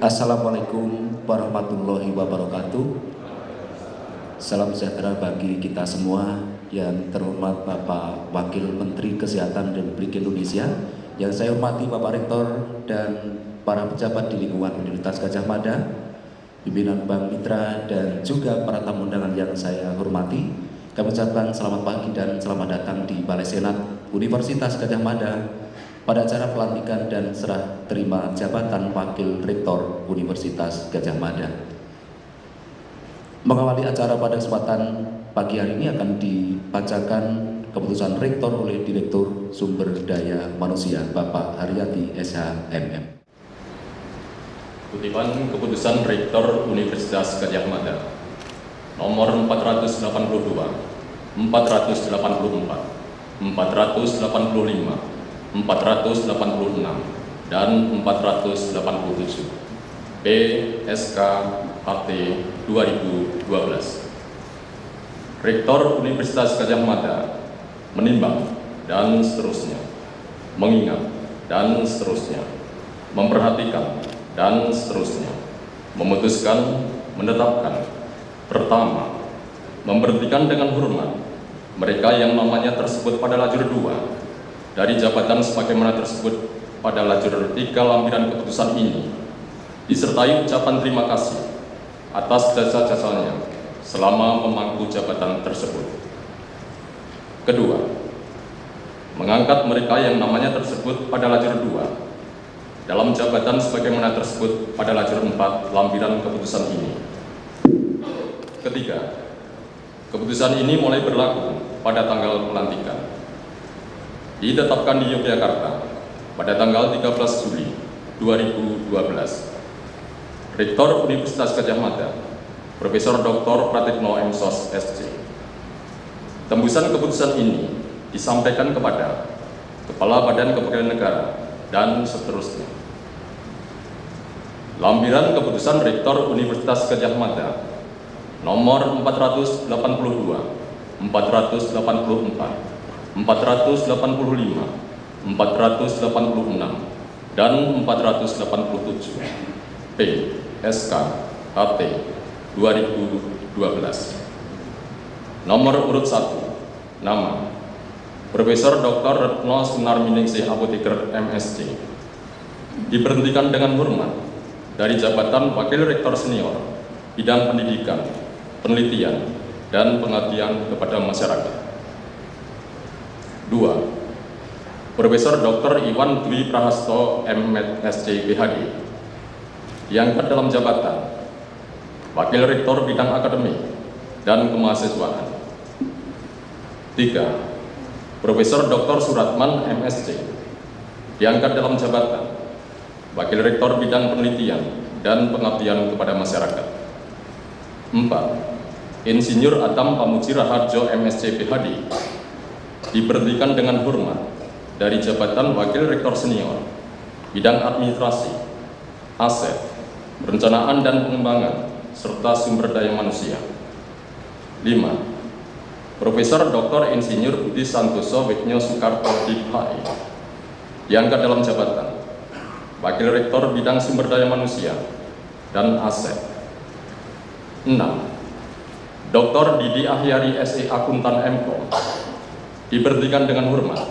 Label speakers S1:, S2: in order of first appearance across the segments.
S1: Assalamualaikum warahmatullahi wabarakatuh. Salam sejahtera bagi kita semua. Yang terhormat Bapak Wakil Menteri Kesehatan Republik Indonesia, yang saya hormati Bapak Rektor dan para pejabat di lingkungan Universitas Gadjah Mada, pimpinan Bank Mitra, dan juga para tamu undangan yang saya hormati. Kami ucapkan selamat pagi dan selamat datang di Balai Senat Universitas Gadjah Mada pada acara pelantikan dan serah terima jabatan Wakil Rektor Universitas Gadjah Mada. Mengawali acara pada kesempatan pagi hari ini akan dibacakan keputusan Rektor oleh Direktur Sumber Daya Manusia Bapak Haryati SHMM.
S2: Kutipan Keputusan Rektor Universitas Gadjah Mada nomor 482, 484, 485, 486 dan 487 PSK HT 2012. Rektor Universitas Gadjah Mada menimbang dan seterusnya, mengingat dan seterusnya, memperhatikan dan seterusnya, memutuskan, menetapkan. Pertama, memberhentikan dengan hormat mereka yang namanya tersebut pada lajur 2 dari jabatan sebagaimana tersebut pada lajur 3 lampiran keputusan ini, disertai ucapan terima kasih atas jasa-jasanya selama memangku jabatan tersebut. Kedua, mengangkat mereka yang namanya tersebut pada lajur 2 dalam jabatan sebagaimana tersebut pada lajur 4 lampiran keputusan ini. Ketiga, keputusan ini mulai berlaku pada tanggal pelantikan. Ditetapkan di Yogyakarta pada tanggal 13 Juli 2012. Rektor Universitas Gadjah Mada, Profesor Dr. Pratikno M.Sos, SC. Tembusan keputusan ini disampaikan kepada Kepala Badan Kepegawaian Negara dan seterusnya. Lampiran keputusan Rektor Universitas Gadjah Mada nomor 482, 484, 485, 486, dan 487 PSK HT 2012. Nomor urut 1, nama Profesor Dr. Retno Sunarminingsih Apoteker MSc, diberhentikan dengan hormat dari jabatan Wakil Rektor Senior Bidang Pendidikan, Penelitian, dan Pengabdian kepada Masyarakat. 2. Profesor Dr. Iwan Dwi Prahasto MSc PhD, diangkat dalam jabatan Wakil Rektor Bidang Akademik dan Kemahasiswaan. 3. Profesor Dr. Suratman MSc, diangkat dalam jabatan Wakil Rektor Bidang Penelitian dan Pengabdian kepada Masyarakat. 4. Insinyur Adam Pamuji Raharjo MSc PhD, diberhentikan dengan hormat dari jabatan Wakil Rektor Senior Bidang Administrasi, Aset, Perencanaan dan Pengembangan, serta Sumber Daya Manusia. 5. Profesor Dr. Insinyur Budi Santoso Wigno Soekarto DIPHI, diangkat dalam jabatan Wakil Rektor Bidang Sumber Daya Manusia dan Aset. 6. Dr. Didi Ahyari SE Akuntan MKOM, diberhentikan dengan hormat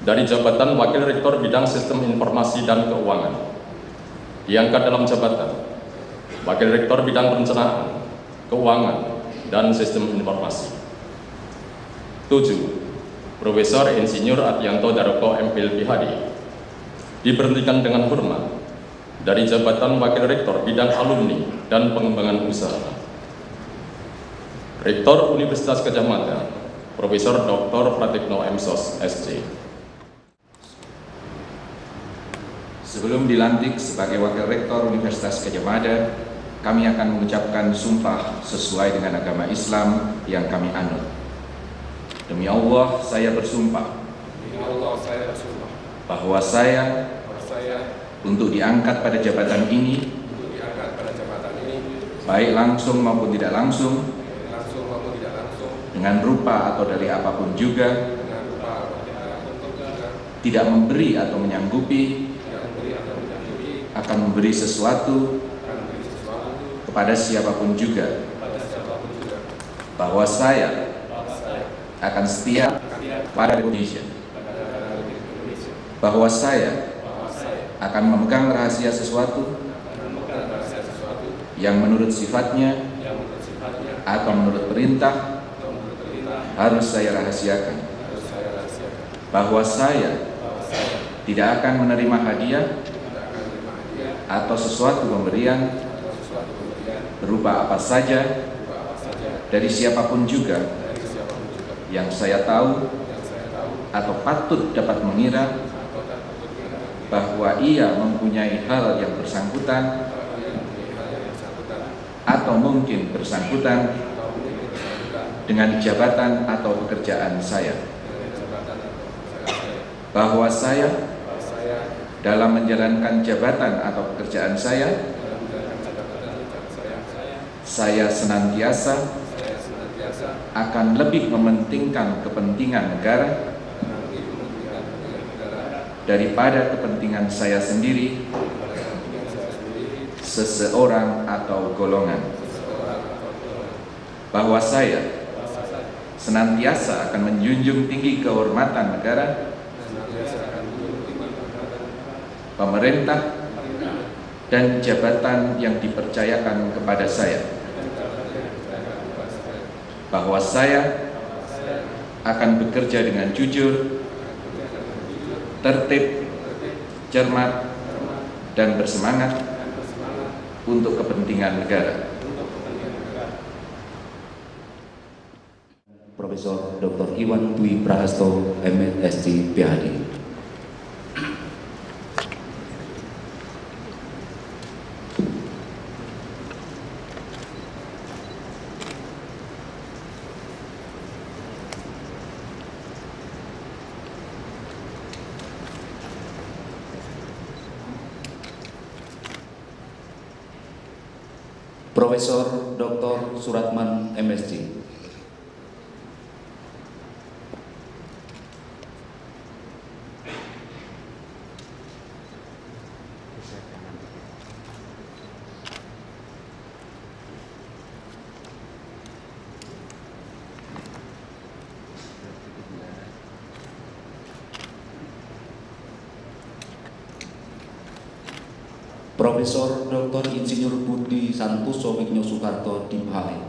S2: dari jabatan Wakil Rektor Bidang Sistem Informasi dan Keuangan, diangkat dalam jabatan Wakil Rektor Bidang Perencanaan, Keuangan, dan Sistem Informasi. 7. Profesor Insinyur Adyanto Daroko MPhil PhD, diberhentikan dengan hormat dari jabatan Wakil Rektor Bidang Alumni dan Pengembangan Usaha. Rektor Universitas Gadjah Mada, Profesor Dr. Pratikno M.Sos, SC.
S3: Sebelum dilantik sebagai Wakil Rektor Universitas Gadjah Mada, kami akan mengucapkan sumpah sesuai dengan agama Islam yang kami anut. Demi Allah, saya bersumpah bahwa saya untuk diangkat pada jabatan ini, baik langsung maupun tidak langsung, dengan rupa atau dari apapun juga, tidak memberi atau menyanggupi akan memberi sesuatu kepada siapapun juga, bahwa saya akan setia pada Indonesia, bahwa saya akan memegang rahasia sesuatu yang menurut sifatnya atau menurut perintah harus saya rahasiakan, bahwa saya tidak akan menerima hadiah atau sesuatu pemberian berupa apa saja dari siapapun juga yang saya tahu atau patut dapat mengira bahwa ia mempunyai hal yang bersangkutan atau mungkin bersangkutan dengan jabatan atau pekerjaan saya, bahwa saya dalam menjalankan jabatan atau pekerjaan saya senantiasa akan lebih mementingkan kepentingan negara daripada kepentingan saya sendiri, seseorang atau golongan, bahwa saya senantiasa akan menjunjung tinggi kehormatan negara, pemerintah, dan jabatan yang dipercayakan kepada saya, bahwa saya akan bekerja dengan jujur, tertib, cermat, dan bersemangat untuk kepentingan negara.
S1: Profesor Dr. Iwan Dwi Prahasto, MSc, PhD. Profesor Dr. Suratman, MSc. Profesor Dr. Insinyur Budi Santoso Wigno Soekarto, Dimhale.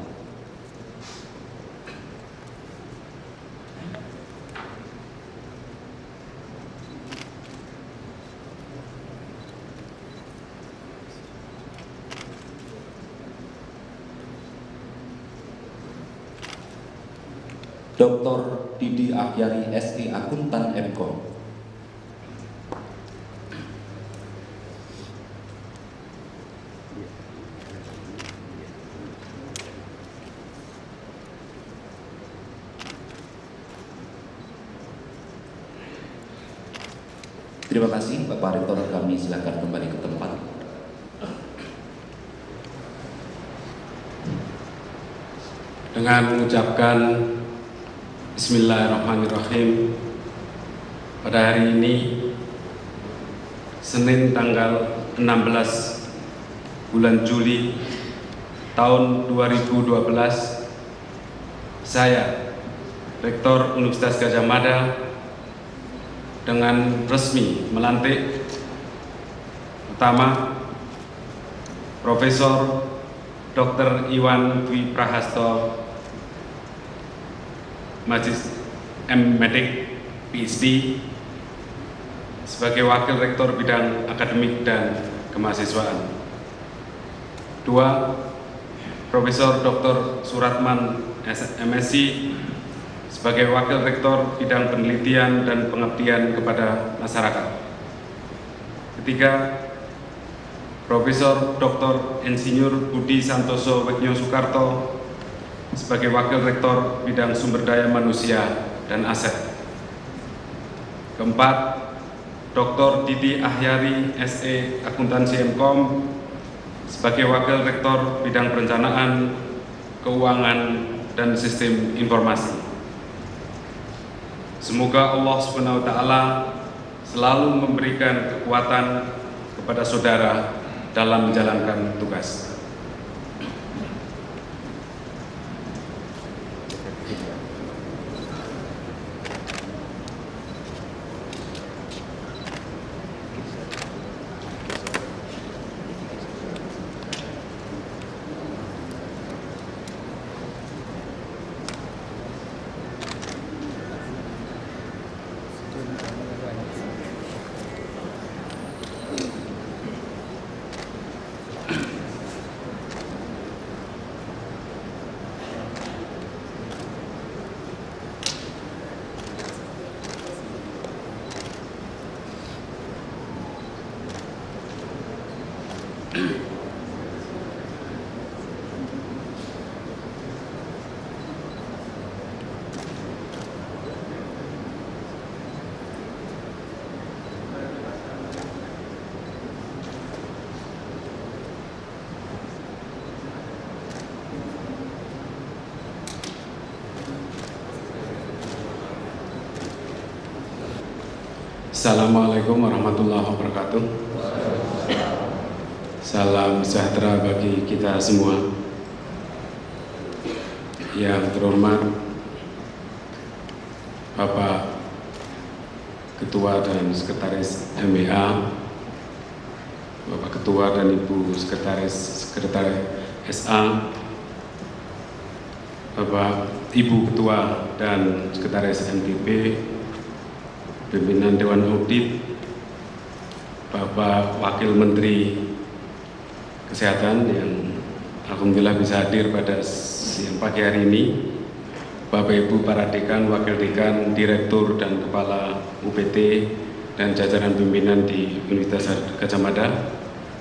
S1: Dr. Didi Ahyari, SE, Akuntan, MKom. Terima kasih Bapak Rektor, kami silakan kembali ke tempat.
S4: Dengan mengucapkan Bismillahirrahmanirrahim, pada hari ini Senin tanggal 16 bulan Juli tahun 2012, saya Rektor Universitas Gadjah Mada dengan resmi melantik pertama Profesor Dr. Iwan Dwi Prahasto, Majis M.Medik, PhD, sebagai Wakil Rektor Bidang Akademik dan Kemahasiswaan. Dua, Profesor Dr. Suratman, MSc, sebagai Wakil Rektor Bidang Penelitian dan Pengabdian kepada Masyarakat. Ketiga, Profesor Dr. Insinyur Budi Santoso Wigno Soekarto sebagai Wakil Rektor Bidang Sumber Daya Manusia dan Aset. Keempat, Dr. Didi Ahyari, SE, Akuntansi, MKom sebagai Wakil Rektor Bidang Perencanaan, Keuangan, dan Sistem Informasi. Semoga Allah SWT selalu memberikan kekuatan, kepada saudara dalam menjalankan tugas. Assalamualaikum warahmatullahi wabarakatuh. Salam sejahtera bagi kita semua. Yang terhormat Bapak Ketua dan Sekretaris MBA, Bapak Ketua dan Ibu Sekretaris SA, Bapak Ibu Ketua dan Sekretaris MTP, Pimpinan Dewan Audit, Bapak Wakil Menteri Kesehatan yang alhamdulillah bisa hadir pada siang pagi hari ini, Bapak Ibu para dekan, wakil dekan, direktur dan kepala UPT dan jajaran pimpinan di Universitas Gadjah Mada,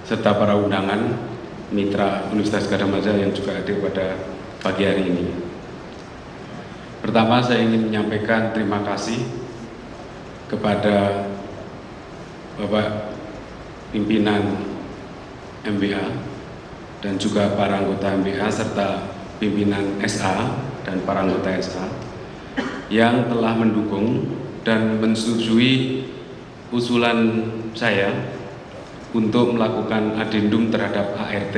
S4: serta para undangan mitra Universitas Gadjah Mada yang juga hadir pada pagi hari ini. Pertama, saya ingin menyampaikan terima kasih kepada Bapak pimpinan MBA dan juga para anggota MBA serta pimpinan SA dan para anggota SA yang telah mendukung dan menyetujui usulan saya untuk melakukan adendum terhadap ART,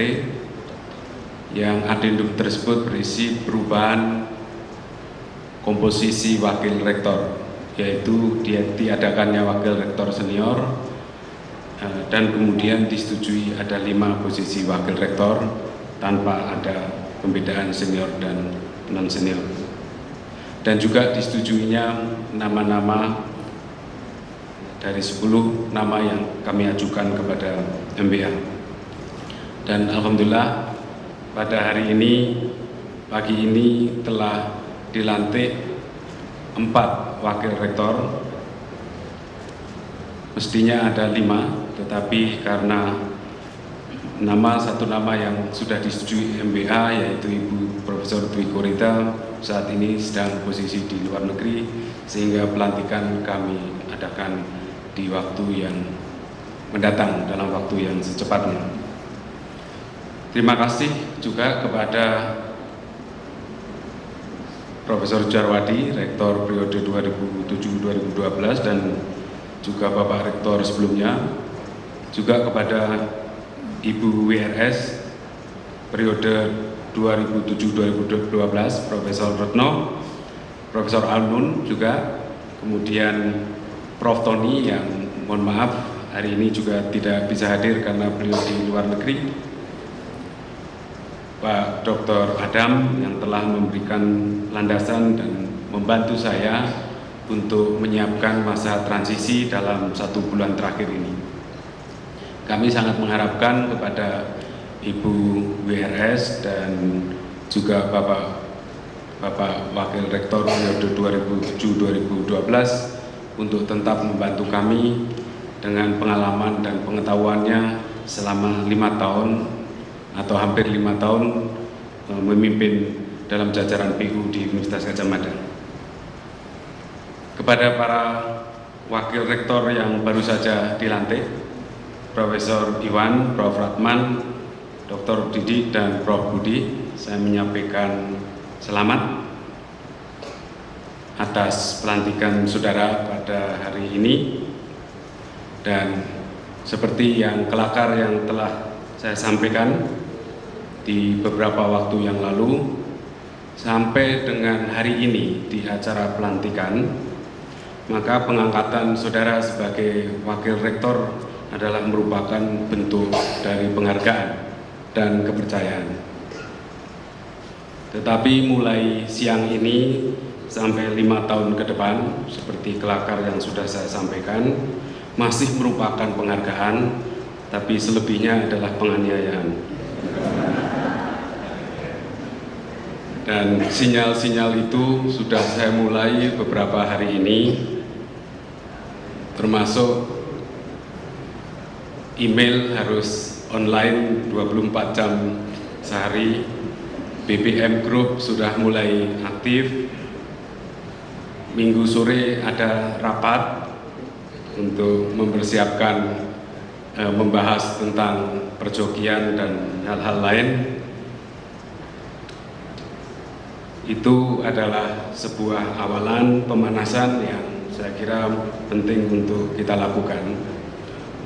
S4: yang adendum tersebut berisi perubahan komposisi wakil rektor, yaitu diadakannya wakil rektor senior dan kemudian disetujui ada 5 posisi wakil rektor tanpa ada pembedaan senior dan non senior, dan juga disetujuinya nama-nama dari 10 nama yang kami ajukan kepada MBA. Dan alhamdulillah pada hari ini, pagi ini telah dilantik 4 wakil rektor. Mestinya ada 5, tetapi karena satu nama yang sudah disetujui MBA, yaitu Ibu Profesor Dwi Korita, saat ini sedang posisi di luar negeri, sehingga pelantikan kami adakan di waktu yang mendatang, dalam waktu yang secepatnya. Terima kasih juga kepada Profesor Jarwadi, Rektor periode 2007-2012, dan juga Bapak Rektor sebelumnya, juga kepada Ibu WRS periode 2007-2012, Profesor Retno, Profesor Alnun juga, kemudian Prof. Tony yang mohon maaf hari ini juga tidak bisa hadir karena beliau di luar negeri, Pak Dr. Adam yang telah memberikan landasan dan membantu saya untuk menyiapkan masa transisi dalam 1 bulan terakhir ini. Kami sangat mengharapkan kepada Ibu WRS dan juga Bapak Wakil Rektor periode 2007-2012 untuk tetap membantu kami dengan pengalaman dan pengetahuannya selama 5 tahun atau hampir 5 tahun memimpin dalam jajaran PU di Universitas Gadjah Mada. Kepada para wakil rektor yang baru saja dilantik, Profesor Iwan, Prof. Ratman, Dr. Didi, dan Prof. Budi, saya menyampaikan selamat atas pelantikan saudara pada hari ini, dan seperti yang kelakar yang telah saya sampaikan di beberapa waktu yang lalu, sampai dengan hari ini di acara pelantikan, maka pengangkatan saudara sebagai Wakil Rektor adalah merupakan bentuk dari penghargaan dan kepercayaan. Tetapi mulai siang ini sampai 5 tahun ke depan, seperti kelakar yang sudah saya sampaikan, masih merupakan penghargaan, tapi selebihnya adalah penganiayaan. Dan sinyal-sinyal itu sudah saya mulai beberapa hari ini, termasuk email harus online 24 jam sehari, BBM Group sudah mulai aktif, minggu sore ada rapat untuk mempersiapkan membahas tentang perjokian dan hal-hal lain. Itu adalah sebuah awalan pemanasan yang saya kira penting untuk kita lakukan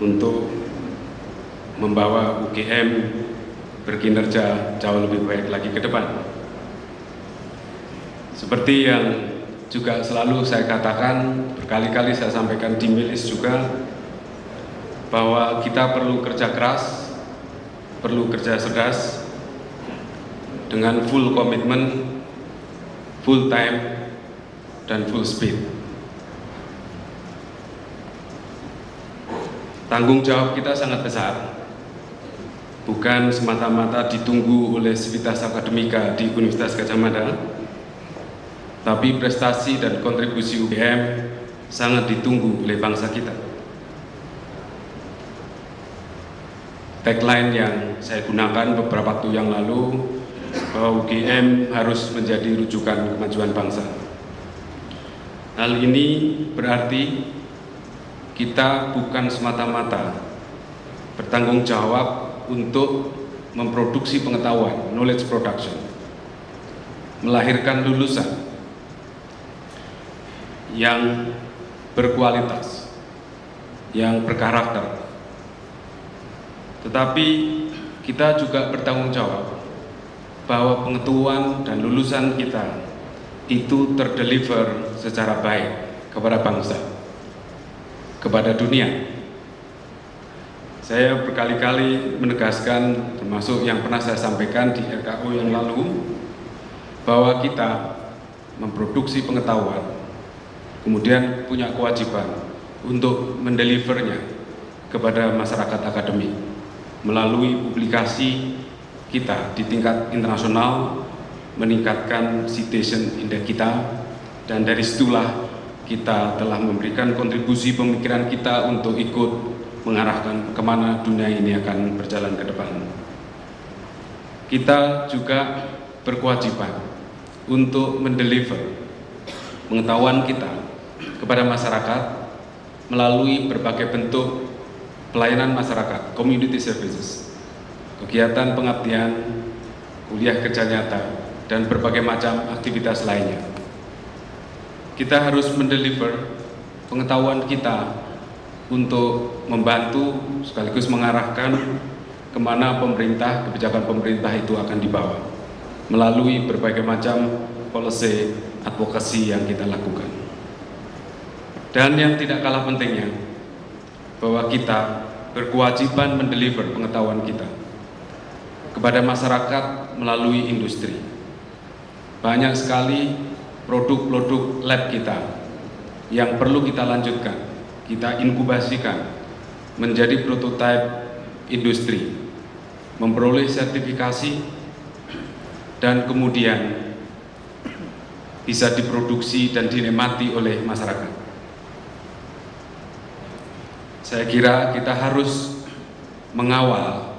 S4: untuk membawa UGM berkinerja jauh lebih baik lagi ke depan. Seperti yang juga selalu saya katakan, berkali-kali saya sampaikan di Milis juga, bahwa kita perlu kerja keras, perlu kerja cerdas, dengan full komitmen, full time, dan full speed. Tanggung jawab kita sangat besar, bukan semata-mata ditunggu oleh Civitas Akademika di Universitas Gadjah Mada, tapi prestasi dan kontribusi UGM sangat ditunggu oleh bangsa kita. Tagline yang saya gunakan beberapa waktu yang lalu, bahwa UGM harus menjadi rujukan kemajuan bangsa. Hal ini berarti kita bukan semata-mata bertanggung jawab untuk memproduksi pengetahuan, knowledge production, melahirkan lulusan yang berkualitas, yang berkarakter. Tetapi kita juga bertanggung jawab bahwa pengetahuan dan lulusan kita itu terdeliver secara baik kepada bangsa, kepada dunia. Saya berkali-kali menegaskan, termasuk yang pernah saya sampaikan di RKO yang lalu, bahwa kita memproduksi pengetahuan, kemudian punya kewajiban untuk mendelivernya kepada masyarakat akademik melalui publikasi kita di tingkat internasional, meningkatkan citation index kita, dan dari situlah kita telah memberikan kontribusi pemikiran kita untuk ikut mengarahkan kemana dunia ini akan berjalan ke depan. Kita juga berkewajiban untuk mendeliver pengetahuan kita kepada masyarakat melalui berbagai bentuk pelayanan masyarakat, community services, kegiatan pengabdian, kuliah kerja nyata, dan berbagai macam aktivitas lainnya. Kita harus mendeliver pengetahuan kita untuk membantu sekaligus mengarahkan kemana kebijakan pemerintah itu akan dibawa melalui berbagai macam policy advokasi yang kita lakukan. Dan yang tidak kalah pentingnya, bahwa kita berkewajiban mendeliver pengetahuan kita kepada masyarakat melalui industri. Banyak sekali produk-produk lab kita yang perlu kita lanjutkan, kita inkubasikan menjadi prototipe industri, memperoleh sertifikasi, dan kemudian bisa diproduksi dan dinikmati oleh masyarakat. Saya kira kita harus mengawal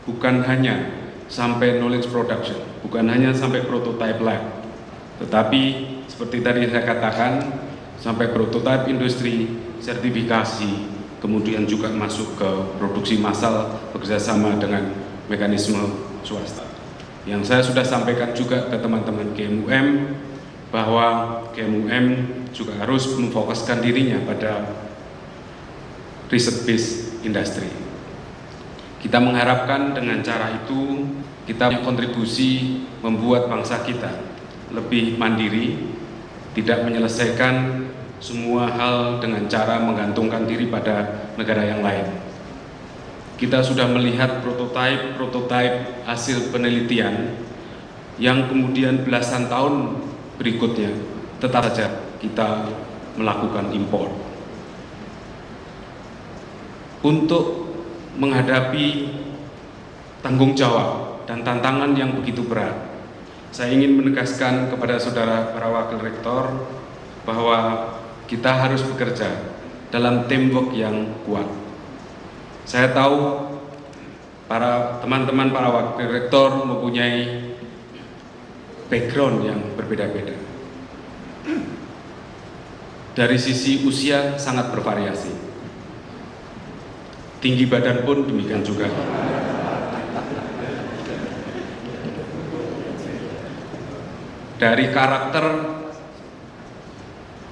S4: bukan hanya sampai knowledge production, bukan hanya sampai prototype lab, tetapi seperti tadi saya katakan, sampai prototype industri, sertifikasi, kemudian juga masuk ke produksi massal bekerjasama dengan mekanisme swasta. Yang saya sudah sampaikan juga ke teman-teman KMUM, bahwa KMUM juga harus memfokuskan dirinya pada riset based industri. Kita mengharapkan dengan cara itu kita punya kontribusi membuat bangsa kita lebih mandiri, tidak menyelesaikan semua hal dengan cara menggantungkan diri pada negara yang lain. Kita sudah melihat prototipe hasil penelitian yang kemudian belasan tahun berikutnya tetap saja kita melakukan impor. Untuk menghadapi tanggung jawab dan tantangan yang begitu berat, saya ingin menegaskan kepada saudara para wakil rektor bahwa kita harus bekerja dalam teamwork yang kuat. Saya tahu para teman-teman para wakil rektor mempunyai background yang berbeda-beda. Dari sisi usia sangat bervariasi. Tinggi badan pun demikian juga. Dari karakter,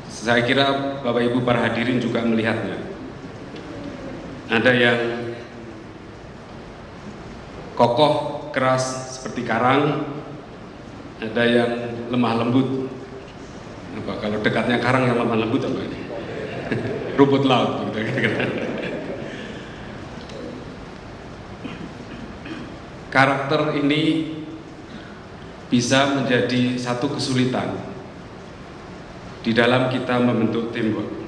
S4: saya kira Bapak Ibu para hadirin juga melihatnya. Ada yang kokoh, keras seperti karang, ada yang lemah lembut. Kalau dekatnya karang yang lemah lembut apa ini? Rumput laut gitu kira-kira. Karakter ini bisa menjadi satu kesulitan di dalam kita membentuk teamwork.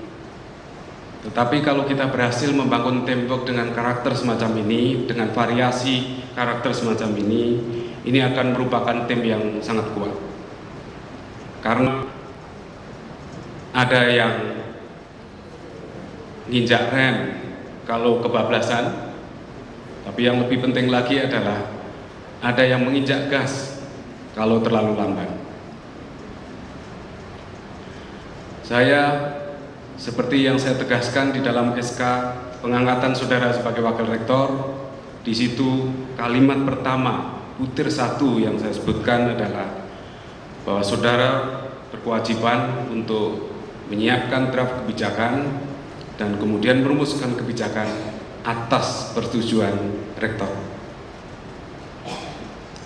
S4: Tetapi kalau kita berhasil membangun teamwork dengan karakter semacam ini, dengan variasi karakter semacam ini akan merupakan tim yang sangat kuat. Karena ada yang nginjak rem kalau kebablasan, tapi yang lebih penting lagi adalah ada yang menginjak gas kalau terlalu lambat. Saya, seperti yang saya tegaskan di dalam SK pengangkatan saudara sebagai wakil rektor, di situ kalimat pertama butir 1 yang saya sebutkan adalah bahwa saudara berkewajiban untuk menyiapkan draft kebijakan dan kemudian merumuskan kebijakan atas persetujuan rektor.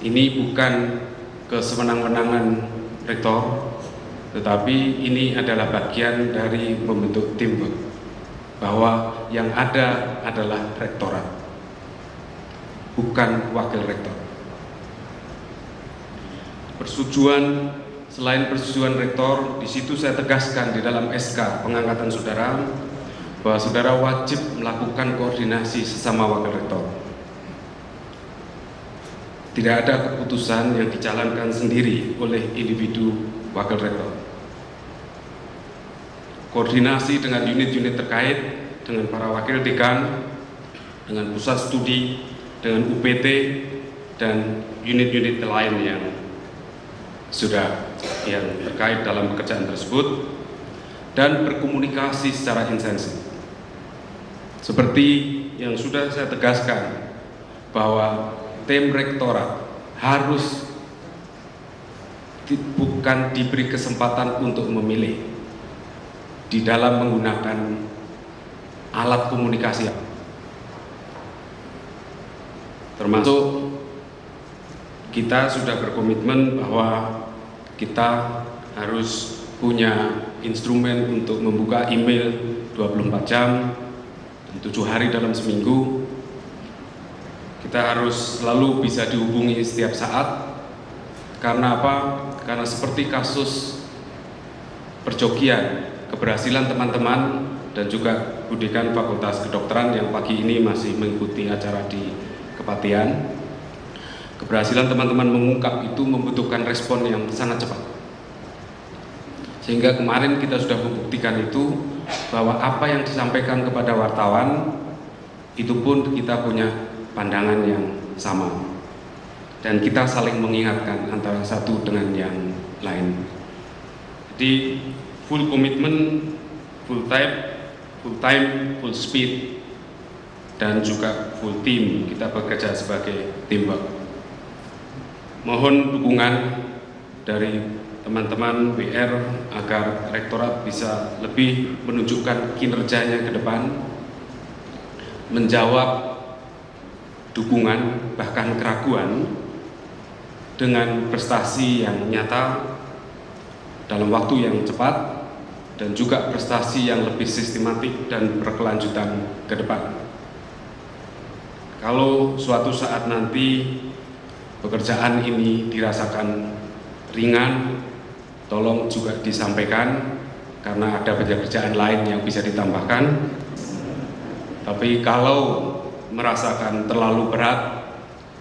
S4: Ini bukan kesewenang-wenangan rektor, tetapi ini adalah bagian dari membentuk teamwork, bahwa yang ada adalah rektorat, bukan wakil rektor. Persetujuan, selain persetujuan rektor, di situ saya tegaskan di dalam SK pengangkatan saudara bahwa saudara wajib melakukan koordinasi sesama wakil rektor. Tidak ada keputusan yang dijalankan sendiri oleh individu wakil rektor. Koordinasi dengan unit-unit terkait, dengan para wakil dekan, dengan pusat studi, dengan UPT, dan unit-unit lain yang terkait dalam pekerjaan tersebut, dan berkomunikasi secara intensif. Seperti yang sudah saya tegaskan, bahwa tim rektorat harus bukan diberi kesempatan untuk memilih di dalam menggunakan alat komunikasi, termasuk kita sudah berkomitmen bahwa kita harus punya instrumen untuk membuka email 24 jam 7 hari dalam seminggu. Kita harus selalu bisa dihubungi setiap saat. Karena apa? Karena seperti kasus perjokian, keberhasilan teman-teman dan juga Bu Dekan Fakultas Kedokteran yang pagi ini masih mengikuti acara di Kepatihan. Keberhasilan teman-teman mengungkap itu membutuhkan respon yang sangat cepat. Sehingga kemarin kita sudah membuktikan itu, bahwa apa yang disampaikan kepada wartawan itu pun kita punya pandangan yang sama, dan kita saling mengingatkan antara satu dengan yang lain. Jadi full komitmen, full time, full speed, dan juga full team. Kita bekerja sebagai teamwork. Mohon dukungan dari teman-teman WR agar rektorat bisa lebih menunjukkan kinerjanya ke depan, menjawab dukungan bahkan keraguan dengan prestasi yang nyata dalam waktu yang cepat dan juga prestasi yang lebih sistematik dan berkelanjutan ke depan. Kalau suatu saat nanti pekerjaan ini dirasakan ringan, tolong juga disampaikan karena ada pekerjaan lain yang bisa ditambahkan. Tapi kalau merasakan terlalu berat,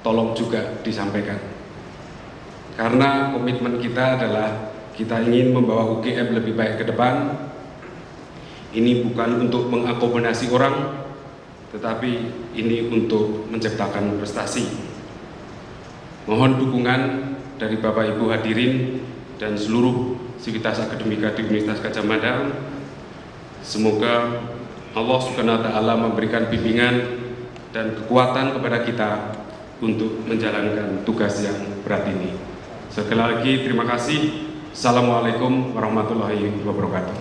S4: tolong juga disampaikan. Karena komitmen kita adalah kita ingin membawa UGM lebih baik ke depan. Ini bukan untuk mengakomodasi orang, tetapi ini untuk menciptakan prestasi. Mohon dukungan dari Bapak Ibu hadirin dan seluruh sivitas akademika di Universitas Gadjah Mada. Semoga Allah Subhanahu wa Ta'ala memberikan bimbingan dan kekuatan kepada kita untuk menjalankan tugas yang berat ini. Sekali lagi terima kasih. Assalamualaikum warahmatullahi wabarakatuh.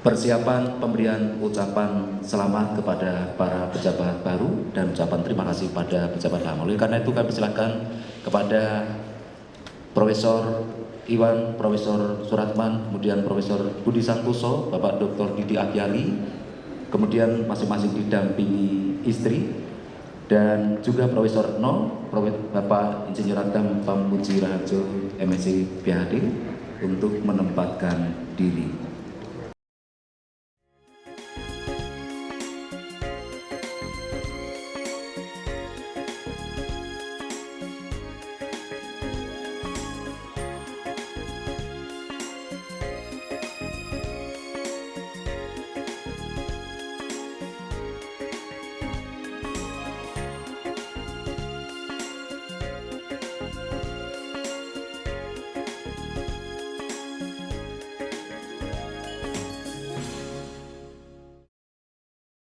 S1: Persiapan pemberian ucapan selamat kepada para pejabat baru dan ucapan terima kasih pada pejabat lama. Oleh karena itu kami silakan kepada Profesor Iwan, Profesor Suratman, kemudian Profesor Budi Santoso, Bapak Dr. Didi Akyali, kemudian masing-masing didampingi istri, dan juga Profesor No, Bapak Insinyur Agam Pamuji Raharjo, MSc PhD, untuk menempatkan diri.